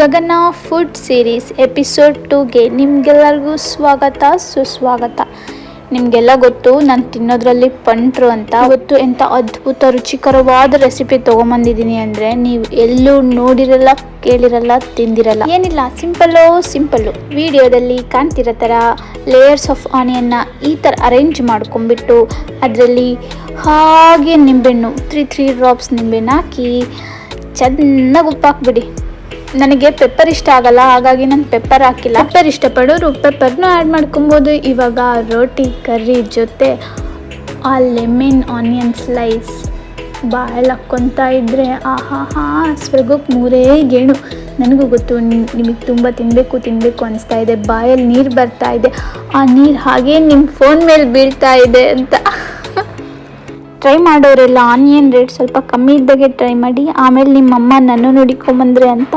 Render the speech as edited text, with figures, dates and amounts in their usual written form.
ಗಗನ food series episode 2ಗೆ ನಿಮಗೆಲ್ಲರಿಗೂ ಸ್ವಾಗತ ಸುಸ್ವಾಗತ. ನಿಮಗೆಲ್ಲ ಗೊತ್ತು ನಾನು ತಿನ್ನೋದ್ರಲ್ಲಿ ಪಂಟ್ರು ಅಂತ. ಇವತ್ತು ಎಂಥ ಅದ್ಭುತ ರುಚಿಕರವಾದ ರೆಸಿಪಿ ತೊಗೊಂಬಂದಿದ್ದೀನಿ ಅಂದರೆ ನೀವು ಎಲ್ಲೂ ನೋಡಿರಲ್ಲ, ಕೇಳಿರಲ್ಲ, ತಿಂದಿರಲ್ಲ. ಏನಿಲ್ಲ, ಸಿಂಪಲ್ಲು ವಿಡಿಯೋದಲ್ಲಿ ಕಾಣ್ತಿರೋ ಥರ ಲೇಯರ್ಸ್ ಆಫ್ ಆನಿಯನ್ನ ಈ ಥರ ಅರೇಂಜ್ ಮಾಡ್ಕೊಂಡ್ಬಿಟ್ಟು ಅದರಲ್ಲಿ ಹಾಗೆ ನಿಂಬೆಹಣ್ಣು 3 ಡ್ರಾಪ್ಸ್ ನಿಂಬೆಹಣ್ಣು ಹಾಕಿ ಚೆನ್ನಾಗಿ ಉಪ್ಪು ಹಾಕ್ಬಿಡಿ. ನನಗೆ ಪೆಪ್ಪರ್ ಇಷ್ಟ ಆಗಲ್ಲ, ಹಾಗಾಗಿ ನಾನು ಪೆಪ್ಪರ್ ಹಾಕಿಲ್ಲ. ಪೆಪ್ಪರ್ ಇಷ್ಟಪಡೋರು ಪೆಪ್ಪರ್ನೂ ಆ್ಯಡ್ ಮಾಡ್ಕೊಬೋದು. ಇವಾಗ ರೋಟಿ ಕರ್ರಿ ಜೊತೆ ಆ ಲೆಮನ್ ಆನಿಯನ್ ಸ್ಲೈಸ್ ಬಾಯಲ್ಲಿ ಹಾಕ್ಕೊತಾ ಇದ್ದರೆ ಆಹಾ ಸ್ವರ್ಗಕ್ಕೆ 3 ಗೇಣು. ನನಗೂ ಗೊತ್ತು ನಿಮಗೆ ತುಂಬ ತಿನ್ನಬೇಕು ಅನಿಸ್ತಾ ಇದೆ, ಬಾಯಲ್ಲಿ ನೀರು ಬರ್ತಾ ಇದೆ, ಆ ನೀರು ಹಾಗೇ ನಿಮ್ಮ ಫೋನ್ ಮೇಲೆ ಬೀಳ್ತಾ ಇದೆ ಅಂತ. ಟ್ರೈ ಮಾಡೋರೆಲ್ಲ ಆನಿಯನ್ ರೇಟ್ ಸ್ವಲ್ಪ ಕಮ್ಮಿ ಇದ್ದಾಗೆ ಟ್ರೈ ಮಾಡಿ, ಆಮೇಲೆ ನಿಮ್ಮಮ್ಮ ನನ್ನ ನೋಡಿಕೊಂಬಂದ್ರೆ ಅಂತ.